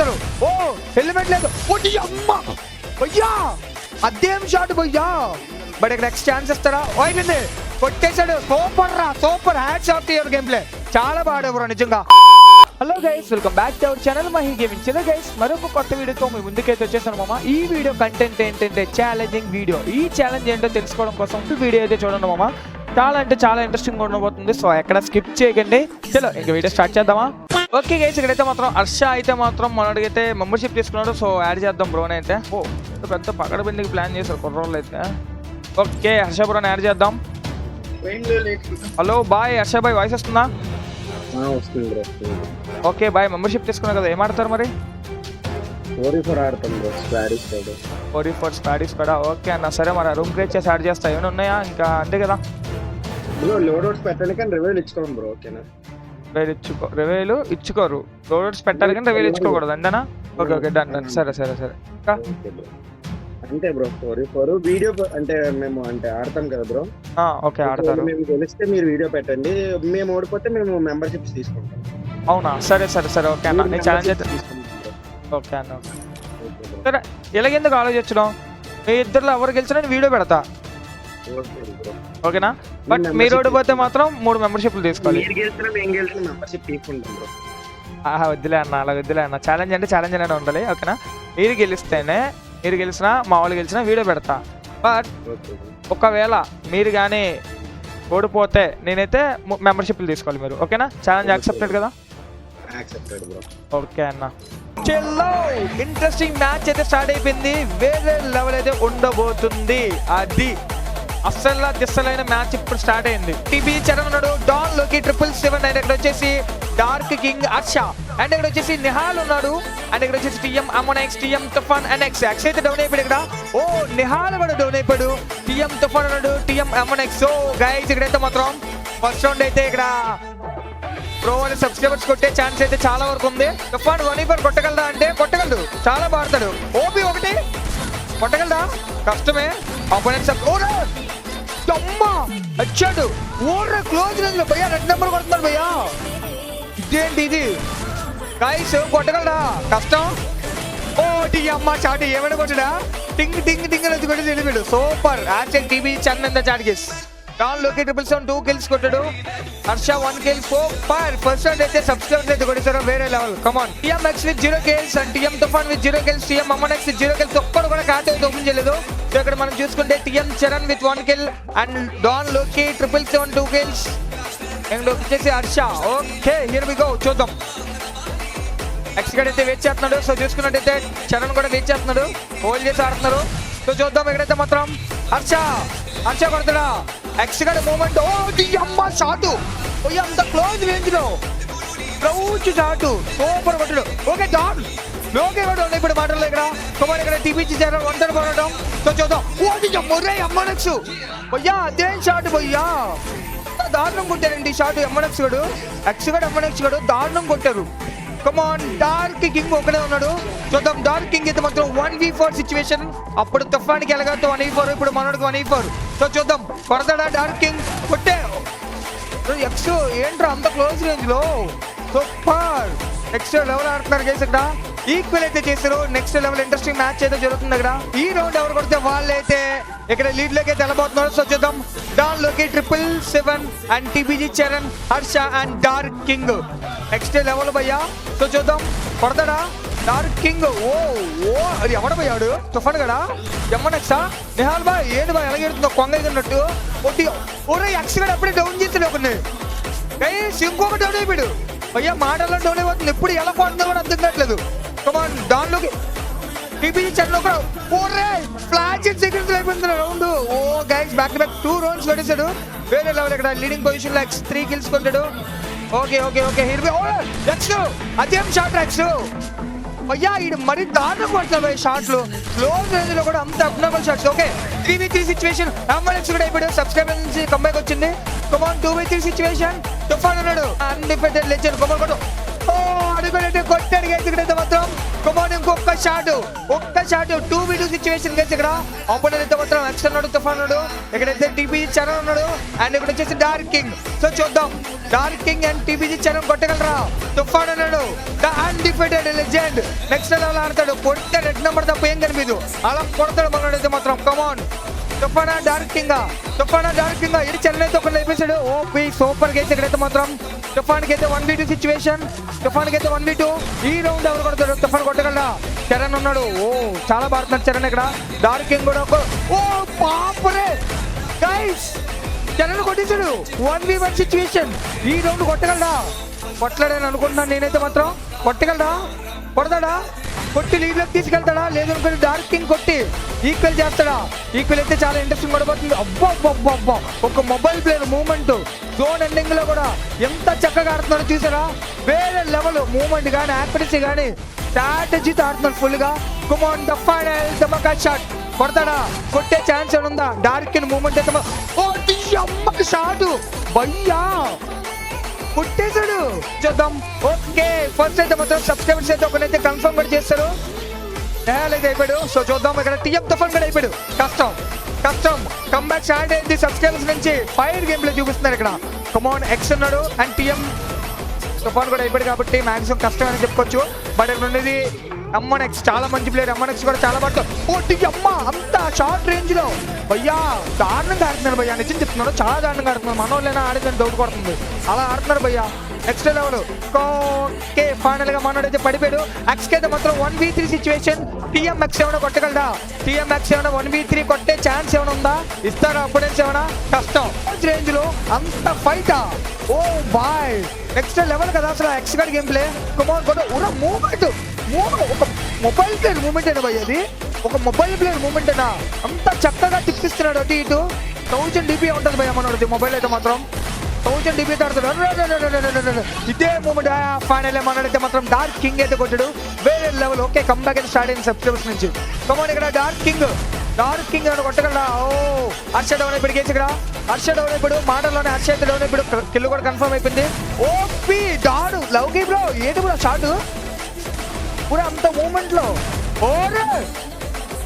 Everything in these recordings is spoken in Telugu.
కొట్టేశారు. ఓ హెల్మెట్ లేదు. అమ్మ భయ్యా అదేం షాట్ భయ్యా. బట్ ఇక్కడ నెక్స్ట్ ఛాన్స్ ఇస్తారా? అయిపోయింది, కొట్టేశాడు. సూపర్ రా, super. Hats off to your game play. చాలా బాగా బ్రో నిజంగా. Hello guys, welcome back to our channel Mahi gaming. చలో గైస్, మరొక కొత్త వీడియోతో మీ ముందుకైతే వచ్చేసాను మామ. ఈ వీడియో కంటెంట్ ఏంటంటే ఛాలెంజింగ్ వీడియో. ఈ ఛాలెంజ్ ఏంటో తెలుసుకోవడం కోసం ఈ వీడియో అయితే చూడండి మామ. చాలా అంటే చాలా ఇంట్రెస్టింగ్ ఉండబోతుంది. సో ఎక్కడ స్కిప్ చేయకండి. చలో ఇంక వీడియో స్టార్ట్ చేద్దామా? ఓకే గైస్, ఇక్కడైతే మాత్రం హర్ష అయితే మాత్రం మనడికైతే మెంబర్షిప్ తీసుకున్నాడు. సో యాడ్ చేద్దాం బ్రోని అయితే. ఓ పెద్ద పకడబిండికి ప్లాన్ చేశారు కుర్రోళ్ళు అయితే. ఓకే హర్ష బ్రోని యాడ్ చేద్దాం. హలో బాయ్ హర్ష బాయ్, వాయిస్ వస్తుందా? ఓకే బాయ్, మెంబర్షిప్ తీసుకున్నా కదా, ఏం ఆడతారు మరి? 44 స్పాడిస్ కూడా. ఓకే అన్న, సరే మరి రూమ్ క్రియేట్ చేసి యాడ్ చేస్తా. ఏమైనా ఉన్నాయా ఇంకా? అంతే కదా, రివేలు ఇచ్చుకోరు. లోడౌట్స్ పెట్టాలి కానీ రివేలు ఇచ్చుకోకూడదు అంతేనా? Okay okay done done. సరే సరే సరే. అంటే బ్రో 44 వీడియో అంటే మేము అంటే ఆడతాం కదా బ్రో. ఓకే ఆడతారు. మేము గెలిస్తే మీరు వీడియో పెట్టండి, మేము ఓడిపోతే మేము మెంబర్షిప్స్ తీసుకుంటాం. అవునా? సరే సరే సరే. ఓకే అన్న, నేను ఛాలెంజ్ అయితే ఓకే అన్న. సరే ఎలాగెందుకు ఆలోచించడం, మీ ఇద్దరులో ఎవరు గెలిచినా నేను వీడియో పెడతా. ఓకేనా? బట్ మీరు ఓడిపోతే మాత్రం 3 మెంబర్షిప్లు తీసుకోవాలి. వద్దులే అన్న, అలా వద్దులే అన్న. ఛాలెంజ్ అంటే ఛాలెంజ్ అనేది ఉండాలి. ఓకేనా? మీరు గెలిచినా మా వాళ్ళు గెలిచినా వీడియో పెడతా. బట్ ఒకవేళ మీరు కానీ ఓడిపోతే నేనైతే మెంబర్షిప్లు తీసుకోవాలి మీరు. ఓకేనా? ఛాలెంజ్ యాక్సెప్టెడ్ కదా? ఓకే అన్న. చలో ఇంట్రెస్టింగ్ మ్యాచ్ అయితే స్టార్ట్ అయిపోయింది. వేరే లెవెల్ అయితే ఉండబోతుంది. అది అస్సలు దిస్సలైన మ్యాచ్ ఇప్పుడు స్టార్ట్ అయింది. టీబీ చరణ్ ఉన్నాడు, డాన్ లోకి 777 అండ్ ఇక్కడ వచ్చేసి డార్క్ కింగ్ హర్ష అండ్ ఇక్కడ వచ్చేసి నిహాల్ ఉన్నాడు అండ్ ఇక్కడ వచ్చేసి టీఎం అమోనెక్స్, టీఎం తుఫాన్ అండ్ ఎక్స్ అయితే డౌన్ అయిపోయాడు. ఇక్కడ ఓ నిహాల్ కూడా డౌన్ అయిపోయాడు. టీఎం తుఫాన్ ఉన్నాడు, టీఎం అమోనెక్స్. సో గైస్ ఇక్కడైతే మాత్రం ఫస్ట్ రౌండ్ అయితే ఇక్కడ ప్రో అని సబ్స్క్రైబర్స్ కొట్టే ఛాన్స్ అయితే చాలా వరకు ఉంది. తుఫాన్ 1v4 కొట్టగలదా అంటే కొట్టగలడు, చాలా బాగుతాడు. ఓపీ ఒకటి కొట్టగలదా? కష్టమే. అపోనెంట్స్ వచ్చాడు. ఓర్రా క్లోజ్ రేంజ్ లో భయ్యా, 2 నెంబర్ కొడుతున్నారు భయ్యా. ఇదేంటి ఇది గైస్, కొట్టగలరా? కష్టం. ఓ టీ అమ్మ చాటి ఏమైనా కొట్టడా? టింగ్ టింగ్ టింగ్ అని కొట్టి వెళ్ళిపోయాడు. సూపర్. యాక్షన్ టీవీ చందన్ చాటికిస్. డాన్ లోకి 777 2 kills కొట్టాడు. Harsha 1 kill. Super. First round అయితే సబ్స్క్రైబర్స్ అయితే కొట్టేశారు. వేరే level. Come on. TM X with 0 kills and TM Toofan with 0 kills, TM అమోనెక్స్ విత్ 0 kills. ఒక్కడు కూడా ఖాతా అయితే ఓపెన్ చేయలేదు. సో ఇక్కడ మనం చూసుకుంటే TM Charan with 1 kill and Don లోకి 777 2 kills అండ్ వచ్చేసి Harsha. Okay here we go. చూద్దాం. ఎక్స్ గడ్ అయితే వెయిట్ చేస్తున్నాడు. సో చూసుకున్నట్టయితే చరణ్ కూడా వెయిట్ చేస్తున్నాడు. హోల్డ్ చేసి ఆడుతున్నారు. సో చూద్దాం. ఇక్కడైతే మాత్రం హర్ష కొడతాడా? ఎక్స్ గడ్ మూమెంట్. ఓ అమ్మ షాటు. ఓ అంత క్లోజ్ రేంజ్ లో క్రౌచ్ షాటు. సూపర్ కొట్టాడు. ఓకే డాన్ లోకే కూడా ఇప్పుడు మాటలు ఇక్కడ. కుమార్ ఇక్కడ టీపీజీ చరణ్ ఒంటరి పోవడం. సో చూద్దాం. ఓ అమ్మనెక్స్ భయ్యా, అదేం షాట్ భయ్యా, దారుణం కొట్టారండి షాట్. ఎమ్మనెక్స్ గడు ఎక్స్ గడ్ ఎమ్మనెక్స్ గడు దారుణం కొట్టారు. కమాన్. డార్క్ కింగ్ ఒకడే ఉన్నాడు. చూద్దాం. డార్క్ కింగ్ అయితే మాత్రం 1v4 సిచ్యువేషన్. అప్పుడు తుఫాన్కి ఎలాగైతే 1v4, ఇప్పుడు మనోడికి 1v4. సో చూద్దాం. కొడతాడా డార్క్ కింగ్? కొట్టే ఎక్స్ ఏంట్రా అంత క్లోజ్ రేంజ్ లో. సూపర్. నెక్స్ట్ లెవెల్ ఆడుతున్నారు గైస్. ఇక్కడ ఈక్వల్ అయితే చేశారు. నెక్స్ట్ లెవెల్ ఇంట్రెస్టింగ్ మ్యాచ్ అయితే జరుగుతుంది ఇక్కడ. ఈ రౌండ్ ఎవరు కొడితే వాళ్ళైతే ఇక్కడ లీడ్ లోకి అయితే వెళ్ళబోతున్నారు. సో చూద్దాం. డాన్ లోకి 777 and TBG Charan, Harsha and dark king next level భయ్యా. సో చూద్దాం. కొడతాడా డార్క్ కింగ్? ఓ అది ఎవడ పోయాడు? తుఫాన్ గడా? ఎమ్మనెక్సా? నిహాల్ బాయ్ ఏంటి బాయ్ ఎలాగెడుతుందో కొంగన్నట్టు. ఓరే ఎక్స్ గడ అప్పుడే డౌన్ చేస్తాడు ఒకరిని. ఇంకొక డౌన్ అయిపోయాడు భయ్యా. మాటల్లో డౌన్ అయిపోతుంది. ఎప్పుడు ఎలా కొడుతుందో కూడా అర్థం కావట్లేదు. కమాన్. దానిలోకి టీపీజీ చరణ్ కూడా ఓరే ఫ్లాష్ సెకండ్స్ అయిపోతుంది రౌండ్. ఓ guys back to back 2 rounds కొట్టేశాడు. వేరే లెవెల్. ఇక్కడ లీడింగ్ పొజిషన్ లో ఎక్స్ 3 kills కొట్టాడు. Okay okay okay here we. ఓ ఎక్స్ అదేం షాట్ ఎక్స్ అయ్యా, ఇది మరి దారుణం కొడుతున్నాడు షాట్లు. క్లోజ్ రేంజ్ లో కూడా అంత abnormal shots. Okay 3v3 situation. ఎమ్మనెక్స్ కూడా అయిపోయాడు. సబ్స్క్రైబర్ నుంచి కంబ్యాక్ వచ్చింది. కమాన్. 2v3 situation. తుఫాన్ ఉన్నాడు. అన్డిఫెండెడ్ లెజెండ్. కమాన్ కొట్టు. ఓ అడుగునైతే కొట్టాడు గైస్. ఇక్కడైతే మాత్రం కమాన్ ఇంకొక షాట్ 2v2 సిచ్యువేషన్ గైస్. ఇక్కడ ఓపెనర్ అయితే మాత్రం ఎక్స్ ఉన్నాడు, తుఫాన్ ఉన్నాడు, ఇక్కడైతే టీపీజీ చరణ్ ఉన్నాడు, అండ్ ఇక్కడ వచ్చేసి డార్క్ కింగ్. సో చూద్దాం dark king and TPG Charan కొట్టగలరా? తుఫాన్ అన్నాడు the undefeated legend, next level ఆడతాడు, కొడితే రెడ్ నెంబర్ తప్ప ఏం కనిపించదు, అలా కొడతాడు మనోడైతే మాత్రం. కమాన్ తుఫానా డార్క్ కింగ్ ఇది చరణ్ అయితే ఒక ఎపిసోడ్ ఓపీ సూపర్ గైస్. ఇక్కడైతే మాత్రం తుఫాన్కి అయితే 1v2 సిచ్యువేషన్, ఈ రౌండ్ ఎవరు కొడతాడు? తుఫాన్ కొట్టగలరా? చరణ్ ఉన్నాడు, చాలా బాగున్నాడు చరణ్. ఇక్కడ డార్క్ కింగ్ కూడా పాపరే గైస్, చరణ్ కొట్టేశాడు 1v1 సిచ్యువేషన్. ఈ రౌండ్ కొట్టగలరా? కొట్టలేడని అనుకుంటున్నాను నేనైతే మాత్రం. కొడతాడా? కొట్టి లీడ్లోకి తీసుకెళ్తాడా? లేదు అనుకుని డార్క్ కింగ్ కొట్టి ఈక్వల్ చేస్తాడా? ఈక్వల్ అయితే చాలా ఇంట్రెస్టింగ్ పడిపోతుంది. అబ్బా ఒక mobile player moment zone ending లో కూడా ఎంత చక్కగా ఆడుతున్నాడో చూసారా? వేరే లెవెల్ మూమెంట్ కానీ యాక్యురసీ కానీ స్ట్రాటజీతో ఆడుతున్నాడు ఫుల్ గా. కమాన్ ద ఫైనల్ ధమాకా షాట్ కొడతాడా? కొట్టే ఛాన్స్ ఏమన్నా? డార్క్ కింగ్ మూమెంట్ అయితే షాట్ భయ్యా కొట్టేశాడు. చూద్దాం. ఓకే ఫస్ట్ అయితే మాత్రం సబ్స్క్రైబర్స్ అయితే ఒకనైతే కన్ఫర్మ్ కూడా చేస్తారు, అయితే అయిపోయాడు. సో చూద్దాం. ఇక్కడ టీఎం తుఫాన్ కూడా అయిపోయాడు. కష్టం కమ్బ్యాక్ స్టార్ట్ అయింది. సబ్స్క్రైబర్స్ నుంచి ఫైర్ గేమ్ ప్లే చూపిస్తున్నారు ఇక్కడ. కమాన్ ఎక్స్ ఉన్నాడు అండ్ టీఎం తుఫాన్ కూడా అయిపోయాడు కాబట్టి మాక్సిమం కష్టం అని చెప్పుకోవచ్చు. బట్ ఇక్కడ ఉండేది ఎక్స్ చాలా మంచి ప్లేయర్. ఎక్స్ కూడా చాలా బాగా అంత షార్ట్ రేంజ్ లో భయ్యా దారుణంగా ఆడుతున్నారు భయ్యా, నిజం చెప్తున్నాడు, చాలా దారుణంగా ఆడుతున్నారు. మనోళ్ళైనా ఆడేదని డౌట్ కొడుతుంది, అలా ఆడుతున్నారు భయ్యా. Next level. ఓకే ఫైనల్ గా మనోడైతే పడిపోయాడు. ఎక్స్ కి అయితే మాత్రం 1v3 సిచ్యువేషన్. టీఎంఎక్స్ ఏమైనా కొట్టగలడా? టీఎంఎక్స్ ఏమైనా 1v3 కొట్టే ఛాన్స్ ఏమైనా ఉందా? ఇస్తారా అప్పుడెన్స్ ఏమైనా? కష్టం రేంజ్ లో అంత ఫైటా? ఓ బాయ్ నెక్స్ట్ లెవెల్ కదా అసలు ఎక్స్ గడ్ గేమ్ ప్లే. మూమెంట్ ఒక మొబైల్ ప్లేయర్ మూమెంట్ అయినా భయ్య, అది ఒక మొబైల్ ప్లేయర్ మూమెంట్ అయినా అంత చక్కగా తిప్పిస్తున్నాడు అటు ఇటు. 1000 DP ఉంటుంది భయ్య మనోడిది మొబైల్ అయితే మాత్రం. 1000 DP ఆడుతాడు. ఇదే మూమెంట్ ఫైనల్ మనోడైతే మాత్రం డార్క్ కింగ్ అయితే కొట్టాడు వేరే లెవెల్. ఓకే కంబ్యాక్ అయితే స్టార్ట్ అయింది సబ్స్క్రైబర్స్ నుంచి. కమాన్ ఇక్కడ డార్క్ కింగ్ ఏమైనా కొట్టగలరా? హర్ష డౌన్ అయిపోయి గేసి. ఇక్కడ హర్ష డౌన్ అయిపోయాడు, మాటల్లోనే హర్ష అయితే డౌన్ అయిపోయాడు. కిల్లు కూడా కన్ఫర్మ్ అయిపోయింది. ఓపీ డాడు లవ్కి బ్రో ఏంటి బ్రో షాట్ పూరా అంత మూమెంట్ లో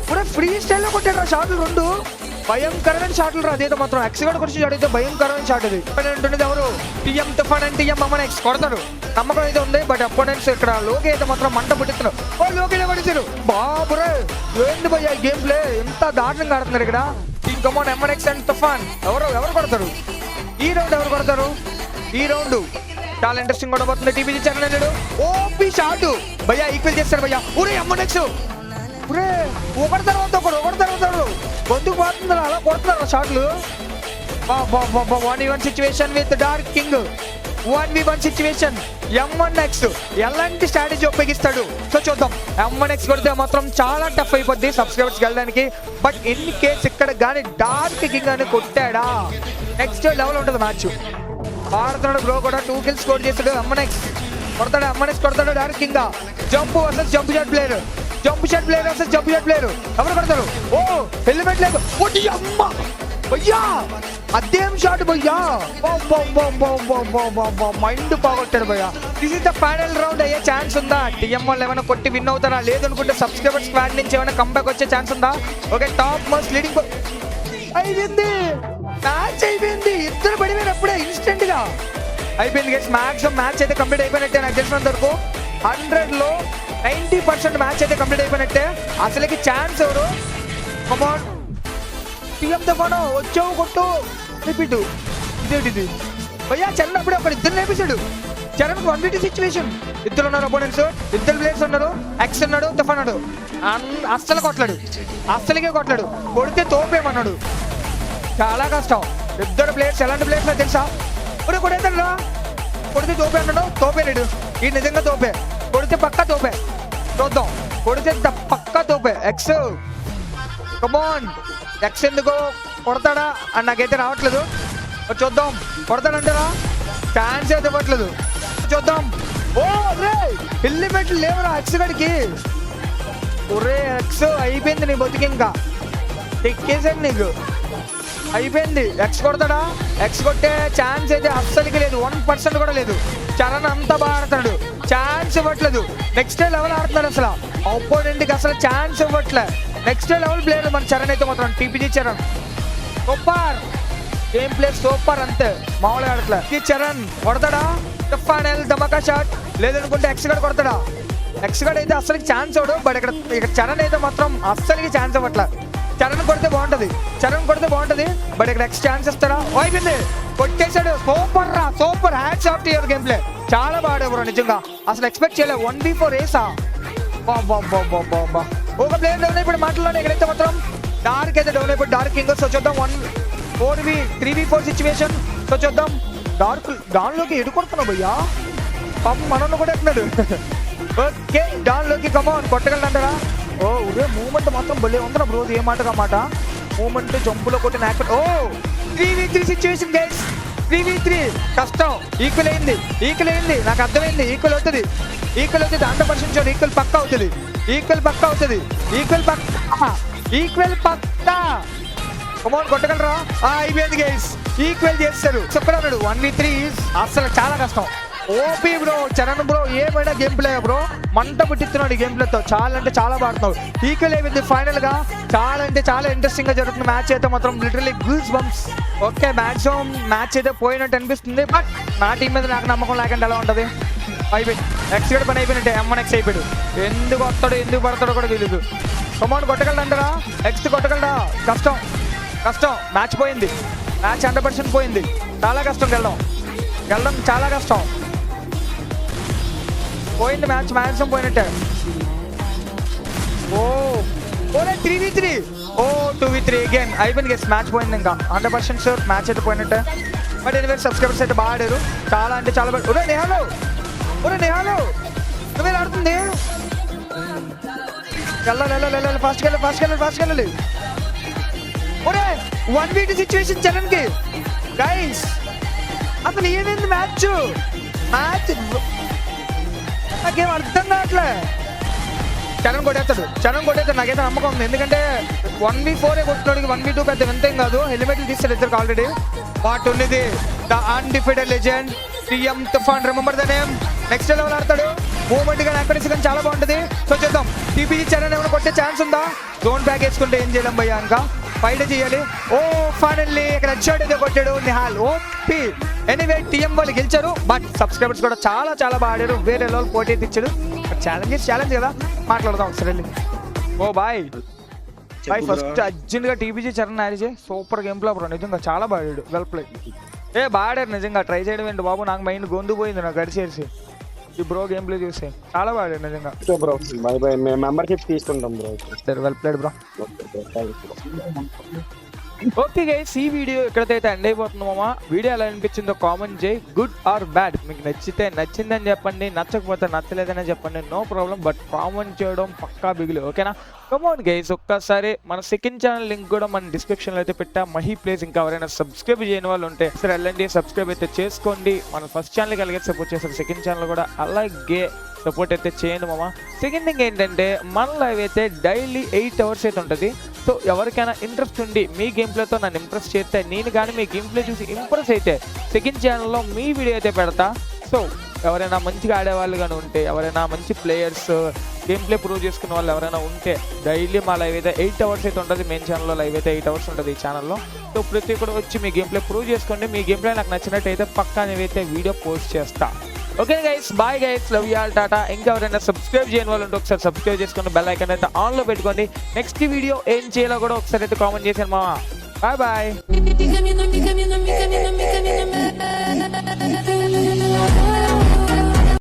పూరా ఫ్రీ స్టైల్ లో కొట్టాడు షాట్లు రెండు. భయంకరమైన షాట్లు రా అదేదో మాత్రం. ఎక్స్ కూడా కొట్టి అడిగితే భయంకరమైన షాట్ అది. అంటుండేది ఎవరు? టీఎం తుఫాన్ అండ్ టీఎం అమ్మని ఎక్స్ కొడతారు నమ్మకం అయితే ఉంది. బట్ అపోనెంట్స్ ఇక్కడ లోకి అయితే మాత్రం మంట పుట్టిస్తున్నారు. లోకిలో కొట్టేశారు బాబురే. ఏంటి భయ్య గేమ్ ప్లే ఎంత దారుణంగా ఆడుతున్నారు ఇక్కడ. కమాన్ ఎంఎన్ఎక్స్ అండ్ తుఫాన్ ఎవరు కొడతారు? ఈ రౌండ్ ఎవరు కొడతారు? ఈ రౌండ్ చాలా ఇంట్రెస్టింగ్ కూడా పోతుంది. టీపీజీ ఛానల్ అన్నాడు ఓపీ షాట్ భయ్యా ఈక్వల్ చేస్తారు భయ్యా. ఊరే ఎంఎన్ఎక్స్ ఒకటి తర్వాత గొంతుకు పోతుంది అలా కొడుతున్నారు షాట్లు. 1v1 situation with dark king. 1v1 situation. MNX ఎలాంటి స్ట్రాటజీ ఉపయోగిస్తాడు? సో చూద్దాం. ఎంఎన్ఎక్స్ కొడితే మాత్రం చాలా టఫ్ అయిపోద్ది సబ్స్క్రైబర్స్ వెళ్ళడానికి. బట్ ఇన్ కేస్ ఇక్కడ కానీ డార్క్ కింగ్ అని కొట్టాడా నెక్స్ట్ లెవెల్ ఉంటుంది మ్యాచ్. ఆడుతున్నాడు బ్రో కూడా 2 kills స్కోర్ చేస్తాడు. ఎంఎన్ఎక్స్ కొడతాడు dark king. Jump versus jump shot player versus jump shot player ఎవరు కొడతారు? హెల్మెట్ లేదు భయ్యా, అదేం షాట్ భయ్యా, మైండ్ బాగొట్టాడు భయ్యా. This is the final round అయ్యే ఛాన్స్ ఉందా? టీఎం వాళ్ళు ఏమైనా కొట్టి విన్ అవుతారా? లేదనుకుంటే సబ్స్క్రైబర్ స్క్వాడ్ నుంచి ఏమైనా కంబ్యాక్ వచ్చే ఛాన్స్ ఉందా? ఓకే టాప్ మోస్ట్ లీడింగ్ అయిపోయింది, మ్యాచ్ అయిపోయింది. ఇద్దరు పడిపోయినప్పుడే ఇన్స్టెంట్ గా అయిపోయింది గైస్. మాక్సిమం మ్యాచ్ అయితే కంప్లీట్ అయిపోయినట్టే నాకు తెలిసినంత వరకు. 100లో 90% మ్యాచ్ అయితే కంప్లీట్ అయిపోయినట్టే. అసలుకి ఛాన్స్ ఎవరు? కమాన్ టీఎం తుఫాను వచ్చావు కొట్టు రిపీట్. ఇదేంటిది భయ్యా? చరణ్ అప్పుడే ఒక ఇద్దరు నేర్పించాడు. Charan 1v2 situation. ఇద్దరు ఉన్నారు అపోనెంట్స్, ఇద్దరు ప్లేయర్స్ ఉన్నారు. ఎక్స్ ఉన్నాడు తుఫాన్ ఉన్నాడు. అస్సలకే కొట్లాడు. కొడితే తోపేమన్నాడు. చాలా కష్టం. ఇద్దరు ప్లేయర్స్ ఎలాంటి ప్లేయర్స్ తెలుసా? కొడేద్దరు కొడితే తోపే అన్నాడు. తోపేనాడు ఈ నిజంగా తోపే. కొడితే పక్కా తోపే. చూద్దాం. కొడితే పక్కా తోపే ఎక్స్. కమాన్ ఎక్స్ ఎందుకో కొడతాడా అని నాకైతే రావట్లేదు. చూద్దాం. కొడతాడంటారా? ఛాన్స్ అయితే ఇవ్వట్లేదు. చూద్దాం. హెల్మెట్లు లేవరా ఎక్స్ గడికి. ఒరే ఎక్స్ అయిపోయింది నీ బతికి, ఇంకా ఎక్కేసాను నీకు. అయిపోయింది. ఎక్స్ కొడతాడా? ఎక్స్ కొట్టే ఛాన్స్ అయితే అస్సలకి లేదు, 1% కూడా లేదు. చరణ్ అంతా బాగా ఆడుతున్నాడు, ఛాన్స్ ఇవ్వట్లేదు. నెక్స్ట్ లెవెల్ ఆడుతున్నాడు, అసలు అపోనెంట్కి అసలు ఛాన్స్ ఇవ్వట్లే. నెక్స్ట్ లెవెల్ ప్లేయర్ మన చరణ్ అయితే మాత్రం TPG Charan super game play, super అంతే, మామూలుగా ఆడట్లే. ఈ చరణ్ కొడతాడా? ఫైనల్ ధమాకా షాట్, లేదనుకుంటే ఎక్స్ గడ్ కొడతాడా? ఎక్స్ గడ్ అయితే అస్సలకి ఛాన్స్ ఇవ్వడు, బట్ ఇక్కడ చరణ్ అయితే మాత్రం అస్సలకి ఛాన్స్ ఇవ్వట్లే. చరణ్ కొడితే బాగుంటది, చరణ్ కొడితే బాగుంటది, బట్ ఇక్కడ ఎక్స్ ఛాన్స్ ఇస్తాడా? అయిపోయింది, కొట్టేశాడు. సూపర్ రా, super, hats off to your game play. చాలా బాగా బ్రో, నిజంగా అసలు ఎక్స్పెక్ట్ చేయలేదు. 1v4 రేసా, ఒక ప్లేయర్ డౌన్ అయిపోయి మాటల్లోనే. ఇక్కడైతే మాత్రం డార్క్ అయితే డౌన్ అయిపోయి డార్క్ కింగ్. సో చూద్దాం 3v4 సిచ్యువేషన్. సో చూద్దాం. డార్క్ దానిలోకి ఎడుకొడుతున్నావు భయ్యా, పాపం మనోళ్ళు కూడా ఎట్టున్నాడు. ఓకే, దానిలోకి కమాన్ కొట్టగలంటారా? ఓ ఉదే మూమెంట్ మాత్రం భలే ఉందిరా బ్రో, ఏ మాట మాట మూమెంట్ జంపులో కొట్టిన యాక్ట్. ఓ 3v3 సిచ్యువేషన్ గైస్, 3v3 కష్టం. ఈక్వల్ అయింది, నాకు అర్థమైంది. ఈక్వల్ అవుతుంది 100% ఈక్వల్ పక్క అవుతుంది, ఈక్వల్ పక్క. కమాన్ కొట్టగలరా? అయిపోయింది గైస్, ఈక్వల్ చేస్తారు. చెప్పడా ఉన్నాడు 1v3 అసలు చాలా కష్టం. ఓపీ బ్రో, చరణ్ బ్రో ఏమైనా గేమ్ ప్లే బ్రో, మంట పుట్టిస్తున్నాడు ఈ గేమ్ ప్లేతో. చాలా అంటే చాలా బాడుతున్నాడు. ఈక్వల్ అయిపోయింది ఫైనల్ గా. చాలా అంటే చాలా ఇంట్రెస్టింగ్ గా జరుగుతుంది మ్యాచ్ అయితే మాత్రం, literally goose bumps. Okay, maximum match అయితే పోయినట్టు అనిపిస్తుంది, బట్ నా టీం మీద నాకు నమ్మకం లేకుండా ఎలా ఉంటుంది. అయిపోయింది, ఎక్స్ గడ్ పని అయిపోయినట్టే. M1X అయిపోయాడు. ఎందుకు వస్తాడో ఎందుకు పడతాడో కూడా తెలియదు. కమాన్ కొట్టగలడంటారా? ఎక్స్ కొట్టగలడా? కష్టం, మ్యాచ్ పోయింది, మ్యాచ్ 100% పోయింది. చాలా కష్టం, గెలడం చాలా కష్టం. పోయింది మ్యాచ్, మ్యాక్సిమం పోయినట్టే. ఓ 3v3, ఓ 2v3 అగైన్. అయిపోయింది గైస్, మ్యాచ్ పోయింది. ఇంకా 100% షూర్ మ్యాచ్ అయితే పోయినట్టే. బట్ ఎనివే సబ్స్క్రైబర్స్ అయితే బాగా ఆడారు, చాలా అంటే చాలా బాగా. ఒరే నేహాలు నువ్వే ఆడుతుంది. వెళ్ళాలి, ఫాస్ట్ వెళ్ళాలి. ఒరే 1v2 సిచ్యువేషన్ చరణ్ కి గైస్, అసలు ఏమైంది మ్యాచ్ నాకేం అర్థం కావట్లే. చరణ్ కొట్టేస్తాడు, నాకైతే నమ్మకం ఉంది. ఎందుకంటే 1v4 కొట్టినోడికి 1v2 పెద్ద ఎంతేం కాదు. హెల్మెట్లు తీస్తారు ఇద్దరికి ఆల్రెడీ. వాట్ ఉన్నది ద అన్డిఫీటెడ్ లెజెండ్ టీఎం తుఫాన్, remember the name. Next level ఆడతాడు. మూవ్మెంట్ కానీ అక్కడ కానీ చాలా బాగుంటుంది. సో చూద్దాం, టీపీజీ చరణ్ ఏమైనా కొట్టే ఛాన్స్ ఉందా? జోన్ బ్యాక్ వేసుకుంటే ఏం చేయలేం భయ్యా, ఇంకా ఫైట్ చేయాలి. ఓ ఫైనల్లీ ఇక్కడ హెడ్‌షాట్ అయితే కొట్టాడు నిహాల్. ఓపీ. ఎనీవే టీఎం వాళ్ళు గెలిచారు, బట్ సబ్స్క్రైబర్స్ కూడా చాలా చాలా బాగా ఆడారు. వేరే లెవెల్ పోటీ అయితే ఇచ్చాడు. ఛాలెంజ్ కదా, మాట్లాడదాం ఒకసారి. ఓ బాయ్ ఫస్ట్ అర్జెంట్గా టీపీజీ చరణ్ యాడ్ చేయి. సూపర్ గేమ్ ప్లే బ్రో, నిజంగా చాలా బాగా ఆడాడు. Well play. బాగా ఆడారు నిజంగా. ట్రై చేయడం ఏంటి బాబు, నాకు మైండ్ గొంతు పోయింది నాకు గడిచేసి ఈ బ్రో గేమ్ ప్లే చూస్తే. చాలా బాగా ఆడాడు నిజంగా. బ్రో బై మేము మెంబర్షిప్ తీసుకుంటాం bro. Well played bro. Okay guys, ఈ వీడియో ఎక్కడైతే ఎండ్ అయిపోతుంది మామ. వీడియో ఎలా అనిపించిందో కామెంట్ చేయి. గుడ్ ఆర్ బ్యాడ్, మీకు నచ్చితే నచ్చిందని చెప్పండి, నచ్చకపోతే నచ్చలేదని చెప్పండి, నో ప్రాబ్లం. బట్ కామెంట్ చేయడం పక్కా బిగులు, ఓకేనా? కమాన్ గైస్, ఒక్కసారి మన సెకండ్ ఛానల్ లింక్ కూడా మన డిస్క్రిప్షన్లో అయితే పెట్టా, మహీ ప్లేస్. ఇంకా ఎవరైనా సబ్స్క్రైబ్ చేయని వాళ్ళు ఉంటే సరే వెళ్ళండి, సబ్స్క్రైబ్ అయితే చేసుకోండి. మన ఫస్ట్ ఛానల్కి అలాగే సపోర్ట్ చేస్తారు, సెకండ్ ఛానల్ కూడా అలాగే సపోర్ట్ అయితే చేయండి మామ. సెకండ్ థింగ్ ఏంటంటే, మన లైవ్ అయితే డైలీ 8 hours అయితే ఉంటుంది. సో ఎవరికైనా ఇంట్రెస్ట్ ఉండి మీ గేమ్ ప్లేతో నన్ను ఇంప్రెస్ చేస్తే, నేను కానీ మీ గేమ్ ప్లే చూసి ఇంప్రెస్ అయితే సెకండ్ ఛానల్లో మీ వీడియో అయితే పెడతా. సో ఎవరైనా మంచిగా ఆడేవాళ్ళు కానీ ఉంటే, ఎవరైనా మంచి ప్లేయర్స్ గేమ్ ప్లే ప్రూవ్ చేసుకున్న వాళ్ళు ఎవరైనా ఉంటే, డైలీ మా లైవ్ అయితే 8 hours అయితే ఉంటుంది. మెయిన్ ఛానల్లో లైవ్ అయితే 8 hours ఉంటుంది ఈ ఛానల్లో. సో ప్రతి ఒక్కరు వచ్చి మీ గేమ్ ప్లే ప్రూవ్ చేసుకోండి. మీ గేమ్ ప్లే నాకు నచ్చినట్టయితే పక్కా నేనైతే వీడియో పోస్ట్ చేస్తా. Okay guys, bye guys, love you all, tata. ఇంకా ఎవరైనా సబ్స్క్రైబ్ చేయని వాళ్ళు ఉంటే ఒకసారి సబ్స్క్రైబ్ చేసుకొని బెల్ ఐకాన్ అయితే ఆన్లో పెట్టుకోండి. నెక్స్ట్ వీడియో ఏం చేయాలో కూడా ఒకసారి అయితే కామెంట్ చేశాను మామ. Bye bye.